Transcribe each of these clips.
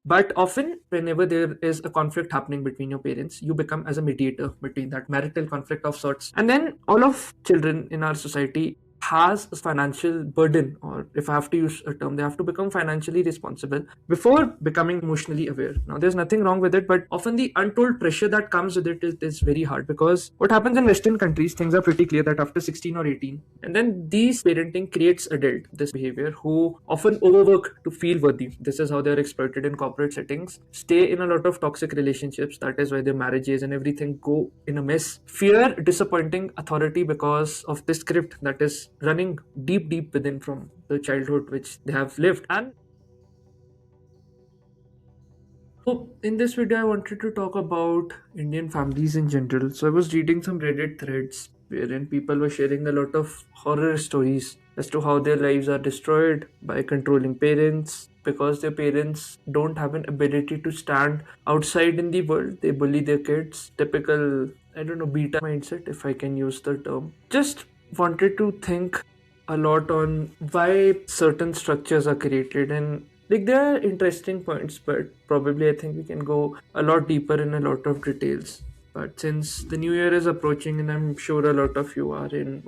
But often, whenever there is a conflict happening between your parents, you become as a mediator between that marital conflict of sorts. And then all of children in our society has a financial burden, or if I have to use a term, they have to become financially responsible before becoming emotionally aware. Now, there's nothing wrong with it, but often the untold pressure that comes with it is very hard, because what happens in Western countries, things are pretty clear that after 16 or 18, and then these parenting creates adult this behavior who often overwork to feel worthy. This is how they're exploited in corporate settings, stay in a lot of toxic relationships. That is why their marriages and everything go in a mess. Fear disappointing authority because of this script that is running deep, deep within from the childhood which they have lived. And so, in this video, I wanted to talk about Indian families in general. So, I was reading some Reddit threads wherein people were sharing a lot of horror stories as to how their lives are destroyed by controlling parents, because their parents don't have an ability to stand outside in the world. They bully their kids. Typical, I don't know, beta mindset, if I can use the term. Just wanted to think a lot on why certain structures are created, and like there are interesting points, but probably I think we can go a lot deeper in a lot of details. But since the new year is approaching, and I'm sure a lot of you are in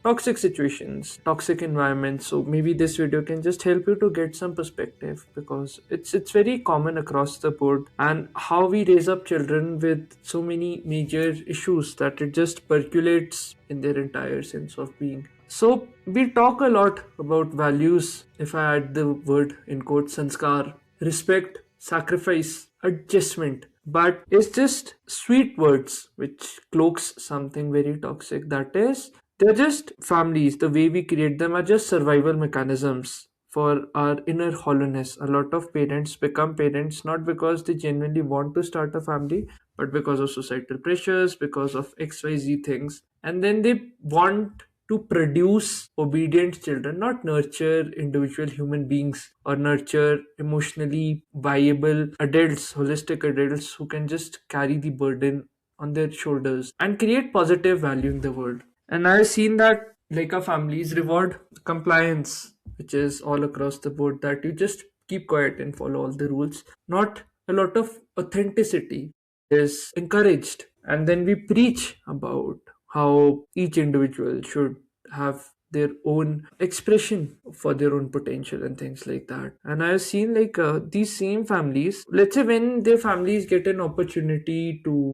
toxic situations, toxic environments, so maybe this video can just help you to get some perspective, because it's very common across the board, and how we raise up children with so many major issues that it just percolates in their entire sense of being. So we talk a lot about values, if I add the word in quotes, sanskar, respect, sacrifice, adjustment. But it's just sweet words which cloaks something very toxic. That is, they're just families. The way we create them are just survival mechanisms for our inner hollowness. A lot of parents become parents not because they genuinely want to start a family, but because of societal pressures, because of XYZ things. And then they want to produce obedient children, not nurture individual human beings or nurture emotionally viable adults, holistic adults who can just carry the burden on their shoulders and create positive value in the world. And I've seen that like our families reward compliance, which is all across the board, that you just keep quiet and follow all the rules. Not a lot of authenticity is encouraged. And then we preach about how each individual should have their own expression for their own potential and things like that. And I've seen like these same families, let's say when their families get an opportunity to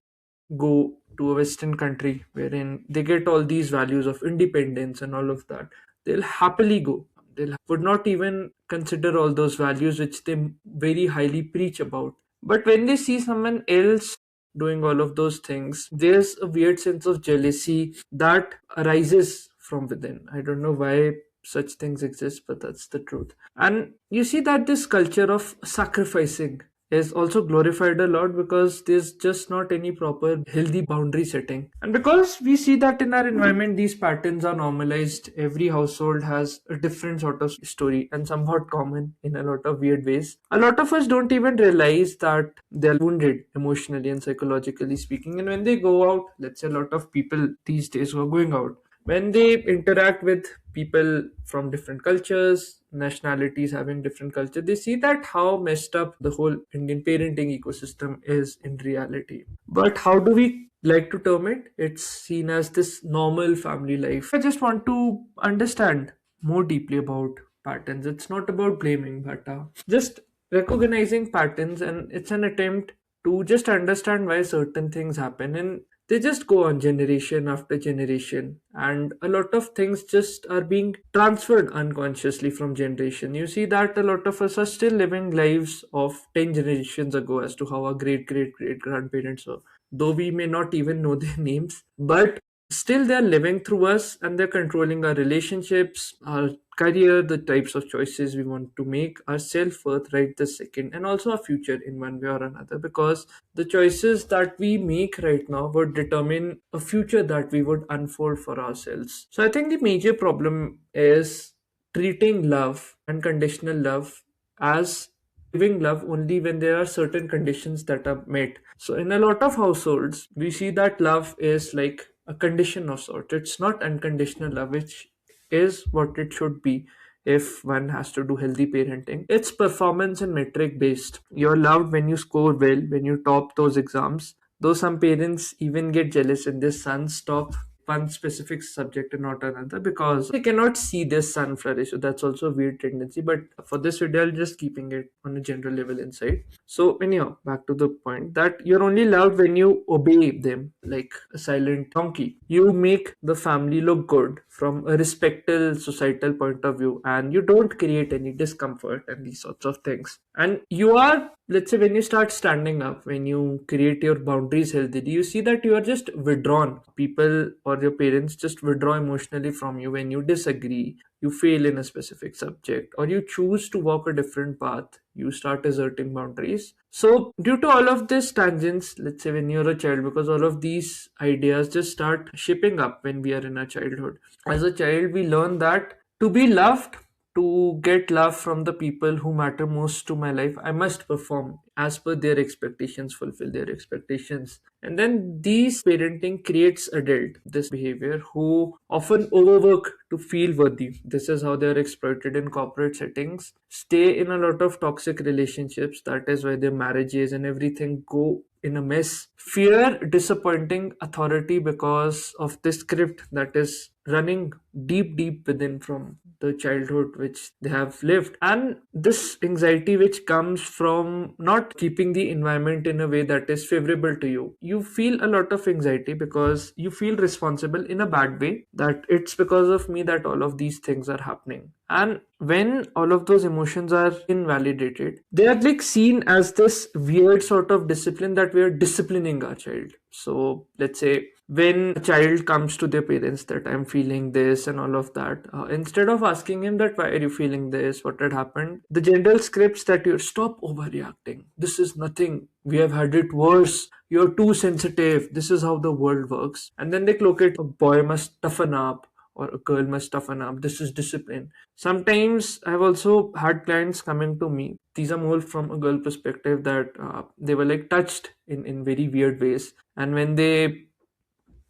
go to a Western country wherein they get all these values of independence and all of that, they'll happily go. They would not even consider all those values which they very highly preach about. But when they see someone else doing all of those things, there's a weird sense of jealousy that arises from within. I don't know why such things exist, but that's the truth. And you see that this culture of sacrificing is also glorified a lot, because there's just not any proper healthy boundary setting. And because we see that in our environment, these patterns are normalized. Every household has a different sort of story and somewhat common in a lot of weird ways. A lot of us don't even realize that they're wounded emotionally and psychologically speaking. And when they go out, let's say a lot of people these days who are going out, when they interact with people from different cultures, nationalities having different culture, they see that how messed up the whole Indian parenting ecosystem is in reality. But how do we like to term it? It's seen as this normal family life. I just want to understand more deeply about patterns. It's not about blaming, but just recognizing patterns, and it's an attempt to just understand why certain things happen. And they just go on generation after generation, and a lot of things just are being transferred unconsciously from generation. You see that a lot of us are still living lives of 10 generations ago as to how our great great great grandparents were, though we may not even know their names, but still they're living through us, and they're controlling our relationships, our career, the types of choices we want to make, our self-worth right this second, and also our future in one way or another, because the choices that we make right now would determine a future that we would unfold for ourselves. So I think the major problem is treating love, unconditional love, as giving love only when there are certain conditions that are met. So in a lot of households, we see that love is like a condition of sort. It's not unconditional love, which is what it should be. if one has to do healthy parenting. It's performance and metric based. You're loved when you score well, when you top those exams. Though some parents even get jealous when their sons top one specific subject and not another because they cannot see their son flourish. So that's also a weird tendency. But for this video, I'll just keeping it on a general level inside. So anyhow, back to the point that you're only loved when you obey them like a silent donkey. You make the family look good from a respectful societal point of view, and you don't create any discomfort and these sorts of things. And you are, let's say, when you start standing up, when you create your boundaries healthily, you see that you are just withdrawn. People or your parents just withdraw emotionally from you when you disagree, you fail in a specific subject, or you choose to walk a different path. You start asserting boundaries. So due to all of these tangents, let's say when you're a child, because all of these ideas just start shaping up when we are in our childhood. As a child, we learn that to be loved, to get love from the people who matter most to my life, I must perform as per their expectations, fulfill their expectations. And then these parenting creates adult this behavior who often overwork to feel worthy. This is how they are exploited in corporate settings, stay in a lot of toxic relationships. That is why their marriages and everything go in a mess. Fear disappointing authority because of this script that is running deep within from the childhood which they have lived, and this anxiety which comes from not keeping the environment in a way that is favorable to you. You feel a lot of anxiety because you feel responsible in a bad way, that it's because of me that all of these things are happening. And when all of those emotions are invalidated, they are like seen as this weird sort of discipline that we are disciplining our child. So let's say when a child comes to their parents that I'm feeling this and all of that, instead of asking him that why are you feeling this, what had happened, the general scripts that you stop overreacting, this is nothing, we have had it worse, you're too sensitive, this is how the world works. And then they cloak it, a boy must toughen up or a girl must toughen up, this is discipline. Sometimes I've also had clients coming to me, these are more from a girl perspective, that they were like touched in very weird ways, and when they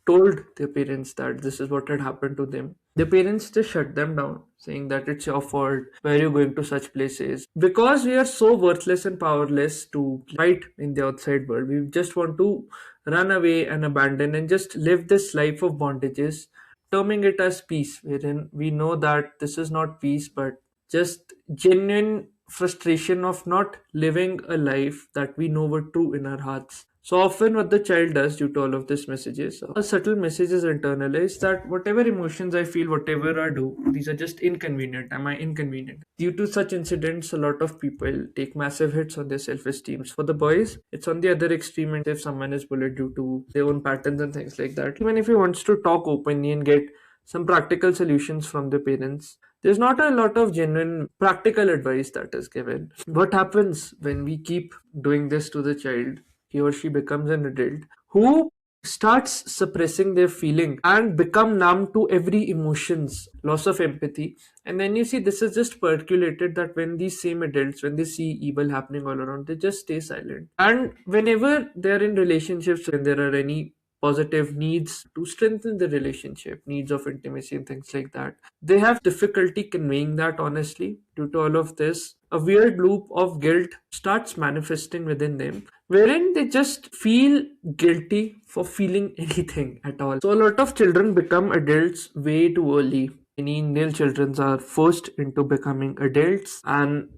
told their parents that this is what had happened to them, their parents just shut them down, saying that it's your fault, why are you going to such places? Because we are so worthless and powerless to fight in the outside world, we just want to run away and abandon and just live this life of bondages, terming it as peace, wherein we know that this is not peace but just genuine frustration of not living a life that we know were true in our hearts. So often, what the child does due to all of these messages, a subtle message is internalized that whatever emotions I feel, whatever I do, these are just inconvenient. Am I inconvenient? Due to such incidents, a lot of people take massive hits on their self esteem. For the boys, it's on the other extreme, and if someone is bullied due to their own patterns and things like that, even if he wants to talk openly and get some practical solutions from the parents, there's not a lot of genuine practical advice that is given. What happens when we keep doing this to the child? He or she becomes an adult who starts suppressing their feeling and become numb to every emotions, loss of empathy. And then you see this is just percolated that when these same adults, when they see evil happening all around, they just stay silent. And whenever they're in relationships, when there are any positive needs to strengthen the relationship, needs of intimacy and things like that, they have difficulty conveying that honestly. Due to all of this, a weird loop of guilt starts manifesting within them, wherein they just feel guilty for feeling anything at all. So a lot of children become adults way too early. Many Indian children are forced into becoming adults, and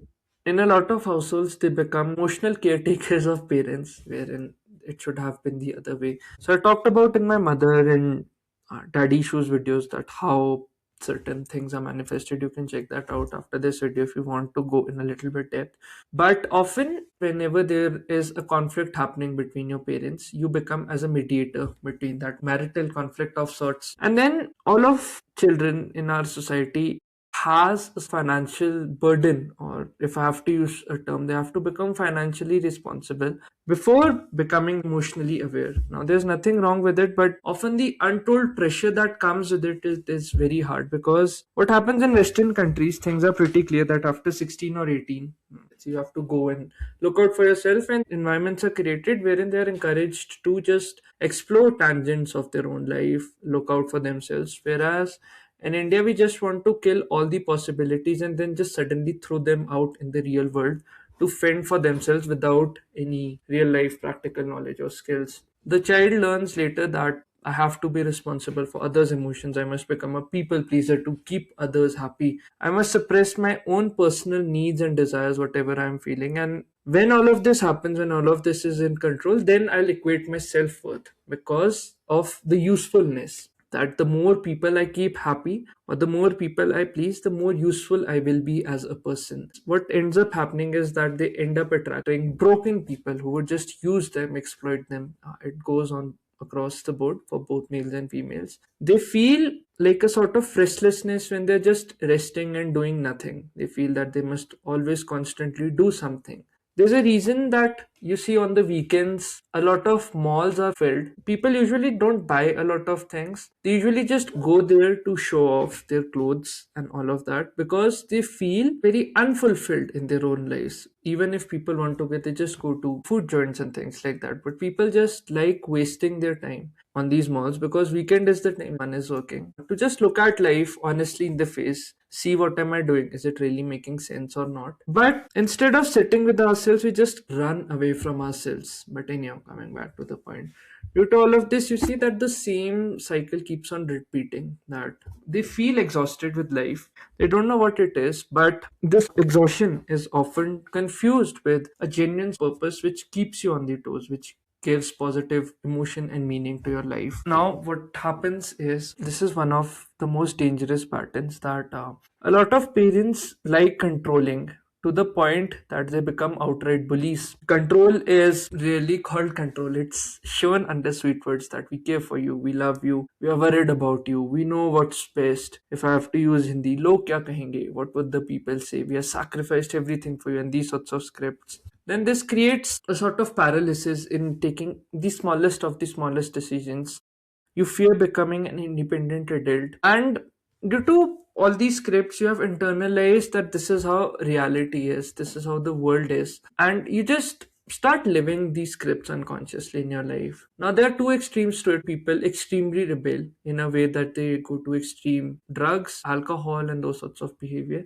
in a lot of households, they become emotional caretakers of parents, wherein it should have been the other way. So I talked about in my mother and daddy issues videos that how certain things are manifested. You can check that out after this video if you want to go in a little bit depth. But often whenever there is a conflict happening between your parents, you become as a mediator between that marital conflict of sorts. And then all of children in our society has a financial burden, or if I have to use a term, they have to become financially responsible before becoming emotionally aware. Now, there's nothing wrong with it, but often the untold pressure that comes with it is very hard, because what happens in Western countries, things are pretty clear that after 16 or 18, so you have to go and look out for yourself, and environments are created wherein they are encouraged to just explore tangents of their own life, look out for themselves. Whereas In India, we just want to kill all the possibilities and then just suddenly throw them out in the real world to fend for themselves without any real life practical knowledge or skills. The child learns later that I have to be responsible for others' emotions. I must become a people pleaser to keep others happy. I must suppress my own personal needs and desires, whatever I'm feeling. And when all of this happens, when all of this is in control, then I'll equate my self worth because of the usefulness. That the more people I keep happy or the more people I please, the more useful I will be as a person. What ends up happening is that they end up attracting broken people who would just use them, exploit them. It goes on across the board for both males and females. They feel like a sort of restlessness when they're just resting and doing nothing. They feel that they must always constantly do something. There's a reason that you see on the weekends a lot of malls are filled. People usually don't buy a lot of things. They usually just go there to show off their clothes and all of that because they feel very unfulfilled in their own lives. Even if people want to get, they just go to food joints and things like that. But people just like wasting their time on these malls because weekend is the time one is working. To just look at life honestly in the face, see what am I doing? Is it really making sense or not? But instead of sitting with ourselves, we just run away from ourselves. But anyhow, coming back to the point. Due to all of this, you see that the same cycle keeps on repeating. That they feel exhausted with life. They don't know what it is, but this exhaustion is often confused with a genuine purpose which keeps you on the toes, which gives positive emotion and meaning to your life. Now, what happens is this is one of the most dangerous patterns that a lot of parents like controlling to the point that they become outright bullies. Control is really called control. It's shown under sweet words that we care for you, we love you, we are worried about you, we know what's best. If I have to use Hindi, log kya kahenge? What would the people say? We have sacrificed everything for you, and these sorts of scripts. Then this creates a sort of paralysis in taking the smallest of the smallest decisions. You fear becoming an independent adult, and due to all these scripts you have internalized that this is how reality is, this is how the world is, and you just start living these scripts unconsciously in your life. Now there are two extremes to it. People extremely rebel in a way that they go to extreme drugs, alcohol, and those sorts of behavior,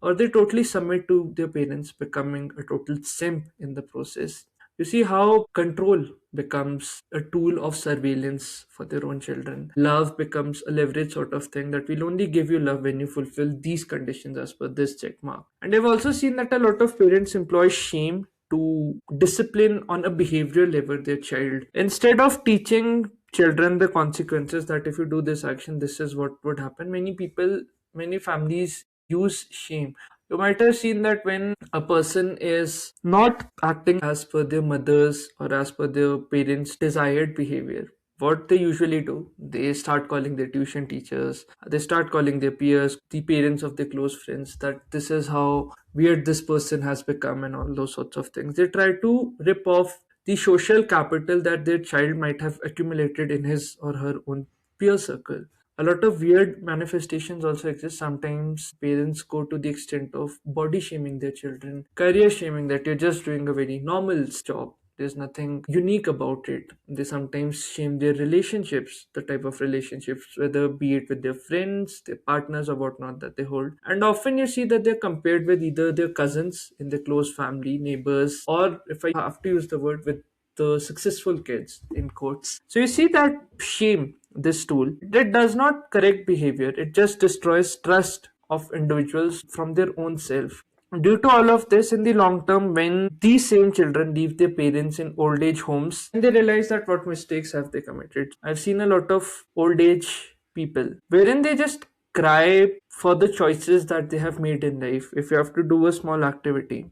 or they totally submit to their parents, becoming a total simp in the process. You see how control becomes a tool of surveillance for their own children. Love becomes a leverage sort of thing that will only give you love when you fulfill these conditions as per this check mark. And I've also seen that a lot of parents employ shame to discipline on a behavioral level their child. Instead of teaching children the consequences that if you do this action, this is what would happen, many families use shame. You might have seen that when a person is not acting as per their mother's or as per their parents' desired behavior, what they usually do, they start calling their tuition teachers, they start calling their peers, the parents of their close friends, that this is how weird this person has become, and all those sorts of things. They try to rip off the social capital that their child might have accumulated in his or her own peer circle. A lot of weird manifestations also exist. Sometimes parents go to the extent of body shaming their children, career shaming, that you're just doing a very normal job. There's nothing unique about it. They sometimes shame their relationships, the type of relationships, whether be it with their friends, their partners, or whatnot that they hold. And often you see that they're compared with either their cousins in their close family, neighbors, or if I have to use the word, with the successful kids in quotes. So you see that shame, this tool, it does not correct behavior, it just destroys trust of individuals from their own self. Due to all of this, in the long term, when these same children leave their parents in old age homes, and they realize that what mistakes have they committed. I've seen a lot of old age people wherein they just cry for the choices that they have made in life. If you have to do a small activity,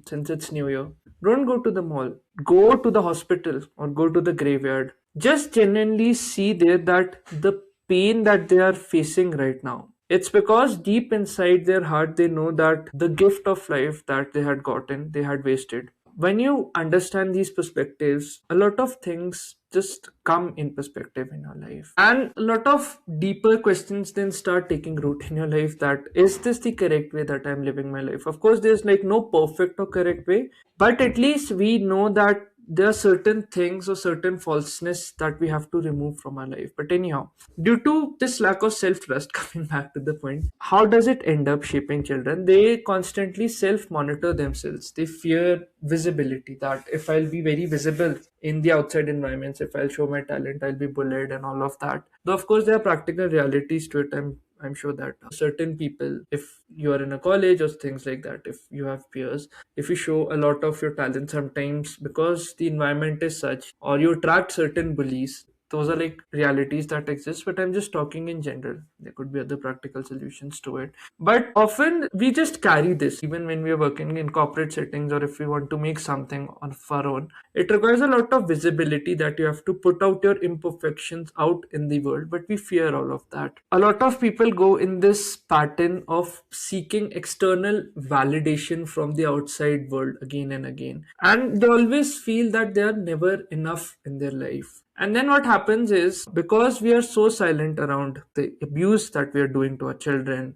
since it's New Year, don't go to the mall, go to the hospital or go to the graveyard. Just genuinely see there that the pain that they are facing right now, it's because deep inside their heart they know that the gift of life that they had gotten, they had wasted. When you understand these perspectives, a lot of things just come in perspective in your life, and a lot of deeper questions then start taking root in your life. That is this the correct way that I'm living my life? Of course there's like no perfect or correct way, but at least we know that there are certain things or certain falseness that we have to remove from our life. But anyhow, due to this lack of self trust, coming back to the point, how does it end up shaping children? They constantly self monitor themselves. They fear visibility, that if I'll be very visible in the outside environments, if I'll show my talent, I'll be bullied and all of that. Though of course there are practical realities to it. I'm sure that certain people, if you are in a college or things like that, if you have peers, if you show a lot of your talent, sometimes because the environment is such, or you attract certain bullies, those are like realities that exist. But I'm just talking in general, there could be other practical solutions to it. But often we just carry this even when we are working in corporate settings, or if we want to make something on our own. It requires a lot of visibility, that you have to put out your imperfections out in the world, but we fear all of that. A lot of people go in this pattern of seeking external validation from the outside world again and again, and they always feel that they are never enough in their life. And then what happens is, because we are so silent around the abuse that we are doing to our children,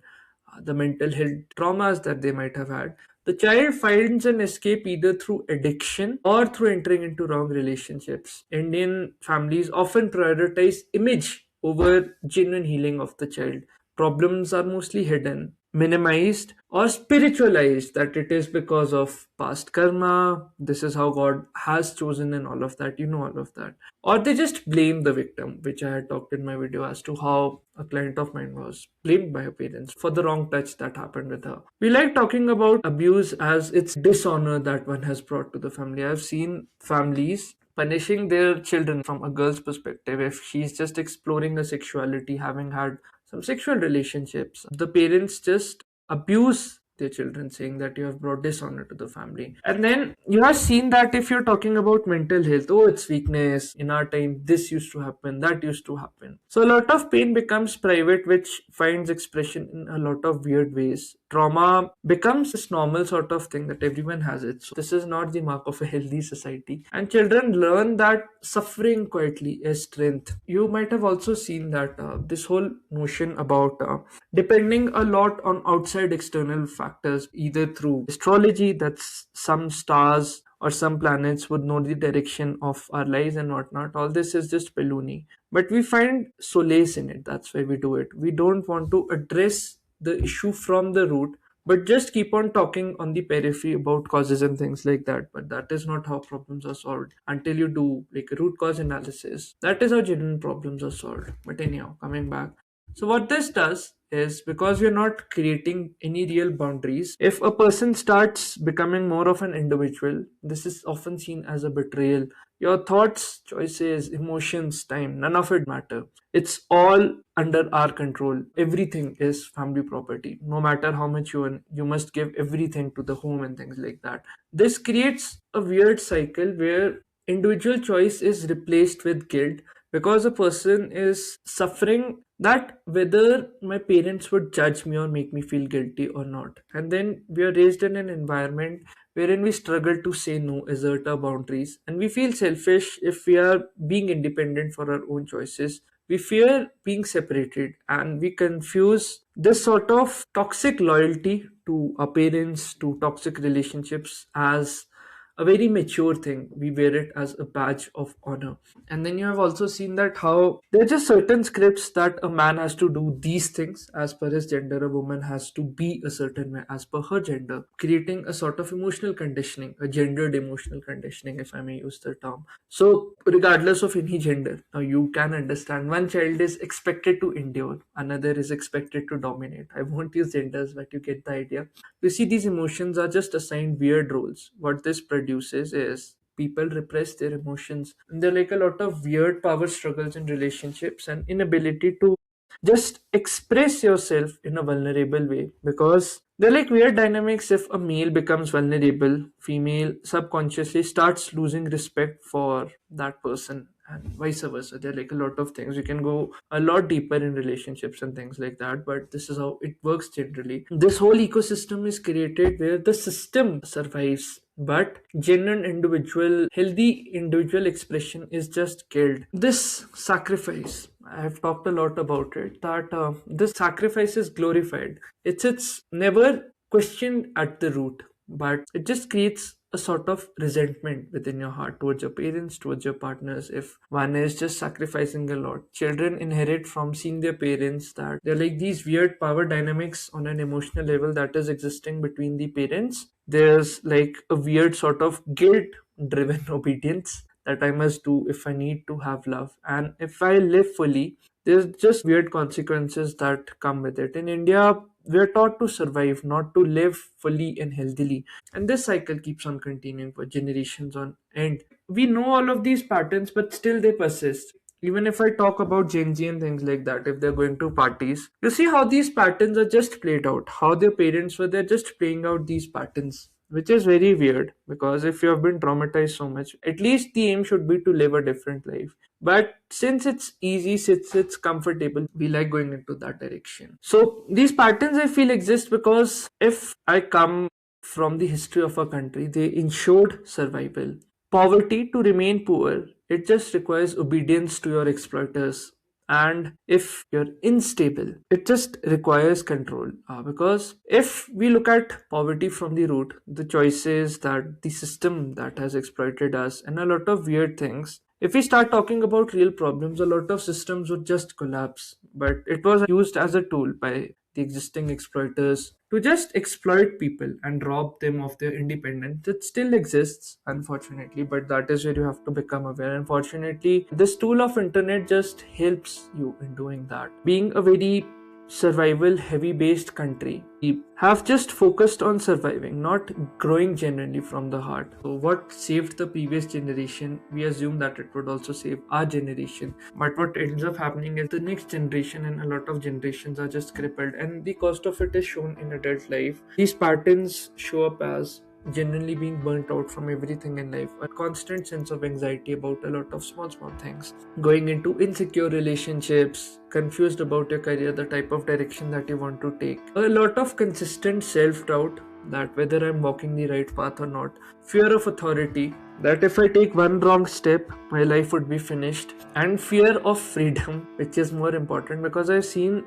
the mental health traumas that they might have had, the child finds an escape either through addiction or through entering into wrong relationships. Indian families often prioritize image over genuine healing of the child. Problems are mostly hidden, minimized, or spiritualized, that it is because of past karma, this is how God has chosen, and all of that, all of that. Or they just blame the victim, which I had talked in my video as to how a client of mine was blamed by her parents for the wrong touch that happened with her. We like talking about abuse as it's dishonor that one has brought to the family. I've seen families punishing their children from a girl's perspective if she's just exploring her sexuality, having had some sexual relationships. The parents just abuse their children, saying that you have brought dishonor to the family. And then you have seen that if you're talking about mental health, oh, it's weakness. In our time, this used to happen, that used to happen. So a lot of pain becomes private, which finds expression in a lot of weird ways. Trauma becomes this normal sort of thing that everyone has it. So this is not the mark of a healthy society. And children learn that suffering quietly is strength. You might have also seen that this whole notion about depending a lot on outside external factors, either through astrology, that's some stars or some planets would know the direction of our lives and whatnot. All this is just baloney. But we find solace in it. That's why we do it. We don't want to address the issue from the root, but just keep on talking on the periphery about causes and things like that. But that is not how problems are solved until you do like a root cause analysis. That is how genuine problems are solved. But anyhow, coming back, so what this does is, because we're not creating any real boundaries, if a person starts becoming more of an individual, this is often seen as a betrayal. Your thoughts, choices, emotions, time, none of it matter. It's all under our control. Everything is family property. No matter how much you earn, you must give everything to the home and things like that. This creates a weird cycle where individual choice is replaced with guilt, because a person is suffering that whether my parents would judge me or make me feel guilty or not. And then we are raised in an environment wherein we struggle to say no, assert our boundaries, and we feel selfish if we are being independent for our own choices. We fear being separated, and we confuse this sort of toxic loyalty to our parents, to toxic relationships, as a very mature thing. We wear it as a badge of honor. And then you have also seen that how there are just certain scripts that a man has to do these things as per his gender, a woman has to be a certain way as per her gender, creating a sort of emotional conditioning, a gendered emotional conditioning, if I may use the term. So regardless of any gender, now you can understand one child is expected to endure, another is expected to dominate. I won't use genders, but you get the idea. You see, these emotions are just assigned weird roles. What this produces is people repress their emotions. And there are like a lot of weird power struggles in relationships and inability to just express yourself in a vulnerable way, because they're like weird dynamics. If a male becomes vulnerable, female subconsciously starts losing respect for that person, and vice versa. There are like a lot of things. You can go a lot deeper in relationships and things like that, but this is how it works generally. This whole ecosystem is created where the system survives, but genuine individual, healthy individual expression is just killed. This sacrifice, I have talked a lot about it, that this sacrifice is glorified. It's never questioned at the root, but it just creates a sort of resentment within your heart towards your parents, towards your partners, if one is just sacrificing a lot. Children inherit from seeing their parents that they're like these weird power dynamics on an emotional level that is existing between the parents. There's like a weird sort of guilt driven obedience that I must do if I need to have love. And if I live fully, there's just weird consequences that come with it. In India, we're taught to survive, not to live fully and healthily. And this cycle keeps on continuing for generations on end. We know all of these patterns, but still they persist. Even if I talk about Gen Z and things like that, if they're going to parties, you see how these patterns are just played out, how their parents were, they're just playing out these patterns, which is very weird because if you have been traumatized so much, at least the aim should be to live a different life. But since it's easy, since it's comfortable, we like going into that direction. So these patterns I feel exist because if I come from the history of our country, they ensured survival. Poverty, to remain poor, it just requires obedience to your exploiters. And if you're unstable, it just requires control. Because if we look at poverty from the root, the choices that the system that has exploited us and a lot of weird things, if we start talking about real problems, a lot of systems would just collapse. But it was used as a tool by the existing exploiters to just exploit people and rob them of their independence. It still exists, unfortunately, but that is where you have to become aware. Unfortunately, this tool of internet just helps you in doing that. Being a very survival heavy based country, we have just focused on surviving, not growing genuinely from the heart. So what saved the previous generation, we assume that it would also save our generation. But what ends up happening is the next generation and a lot of generations are just crippled, and the cost of it is shown in adult life. These patterns show up as genuinely being burnt out from everything in life, a constant sense of anxiety about a lot of small things, going into insecure relationships, confused about your career, the type of direction that you want to take, a lot of consistent self-doubt that whether I'm walking the right path or not, fear of authority, that if I take one wrong step, my life would be finished, and fear of freedom, which is more important because I've seen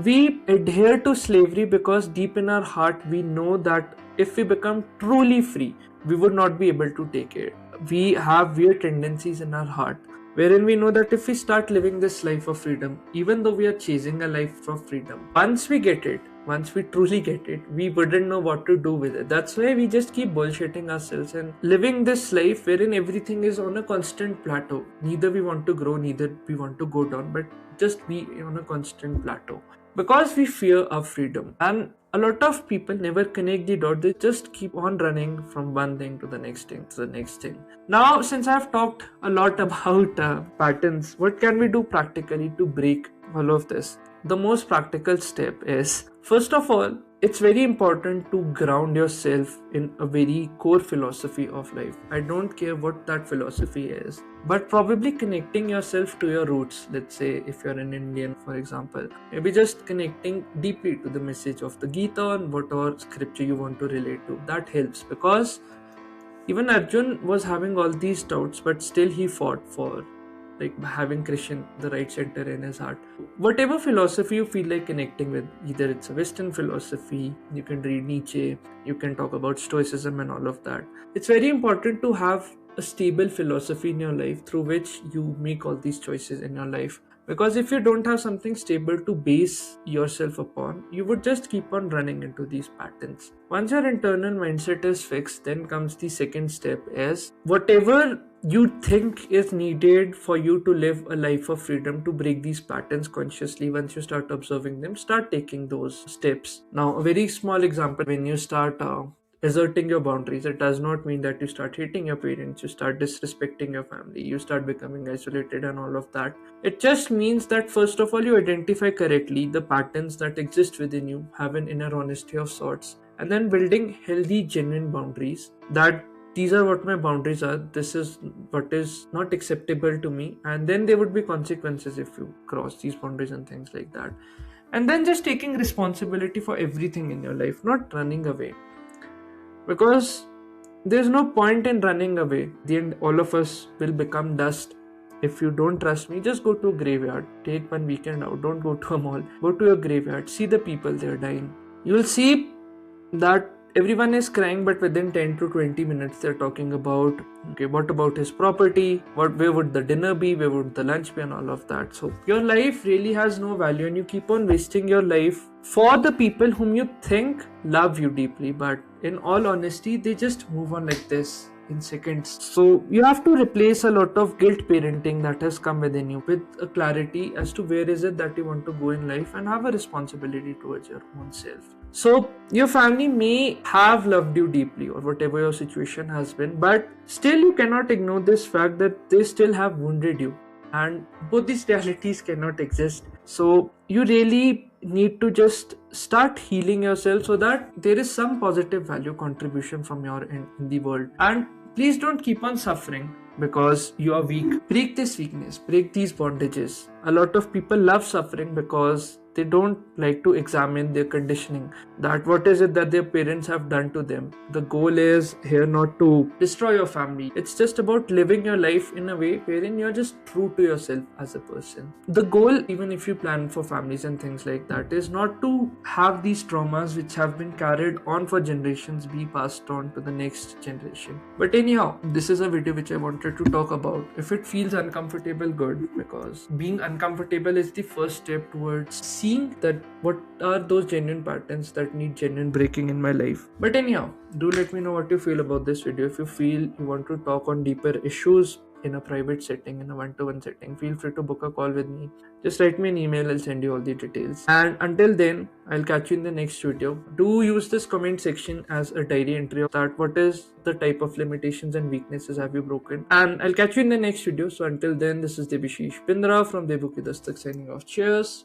we adhere to slavery because deep in our heart we know that if we become truly free, we would not be able to take it. We have weird tendencies in our heart wherein we know that if we start living this life of freedom, even though we are chasing a life of freedom, once we get it, once we truly get it, we wouldn't know what to do with it. That's why we just keep bullshitting ourselves and living this life wherein everything is on a constant plateau. Neither we want to grow, neither we want to go down, but just be on a constant plateau because we fear our freedom. And a lot of people never connect the dot, they just keep on running from one thing to the next thing to the next thing. Now, since I've talked a lot about patterns, what can we do practically to break all of this? The most practical step is, first of all, it's very important to ground yourself in a very core philosophy of life. I don't care what that philosophy is, but probably connecting yourself to your roots. Let's say if you're an Indian, for example, maybe just connecting deeply to the message of the Gita and whatever scripture you want to relate to. That helps because even Arjun was having all these doubts, but still he fought for like having Krishna the right center in his heart. Whatever philosophy you feel like connecting with, either it's a Western philosophy, you can read Nietzsche, you can talk about Stoicism and all of that. It's very important to have a stable philosophy in your life through which you make all these choices in your life. Because if you don't have something stable to base yourself upon, you would just keep on running into these patterns. Once your internal mindset is fixed, then comes the second step is whatever you think is needed for you to live a life of freedom, to break these patterns consciously. Once you start observing them, start taking those steps. Now, a very small example, when you start asserting your boundaries, it does not mean that you start hating your parents, you start disrespecting your family, you start becoming isolated and all of that. It just means that first of all, you identify correctly the patterns that exist within you, have an inner honesty of sorts, and then building healthy, genuine boundaries that these are what my boundaries are, this is what is not acceptable to me, and then there would be consequences if you cross these boundaries and things like that. And then just taking responsibility for everything in your life, not running away, because there's no point in running away. At the end, all of us will become dust. If you don't trust me, just go to a graveyard, take one weekend out, don't go to a mall, go to a graveyard, see the people there dying. You'll see that everyone is crying, but within 10 to 20 minutes they're talking about, okay, what about his property, where would the dinner be, where would the lunch be, and all of that. So your life really has no value, and you keep on wasting your life for the people whom you think love you deeply, but in all honesty they just move on like this in seconds. So you have to replace a lot of guilt parenting that has come within you with a clarity as to where is it that you want to go in life, and have a responsibility towards your own self. So your family may have loved you deeply, or whatever your situation has been, but still you cannot ignore this fact that they still have wounded you, and both these realities cannot exist. So you really need to just start healing yourself so that there is some positive value contribution from your end in the world. And please don't keep on suffering because you are weak. Break this weakness, break these bondages. A lot of people love suffering because they don't like to examine their conditioning, that what is it that their parents have done to them. The goal is here not to destroy your family. It's just about living your life in a way wherein you're just true to yourself as a person. The goal, even if you plan for families and things like that, is not to have these traumas which have been carried on for generations be passed on to the next generation. But anyhow, this is a video which I wanted to talk about. If it feels uncomfortable, good, because being uncomfortable is the first step towards seeing that what are those genuine patterns that need genuine breaking in my life. But anyhow, do let me know what you feel about this video. If you feel you want to talk on deeper issues in a private setting, in a one-to-one setting, feel free to book a call with me. Just write me an email, I'll send you all the details. And until then, I'll catch you in the next video. Do use this comment section as a diary entry of that. What is the type of limitations and weaknesses have you broken? And I'll catch you in the next video. So until then, this is Debu Ki Dastak signing off. Cheers.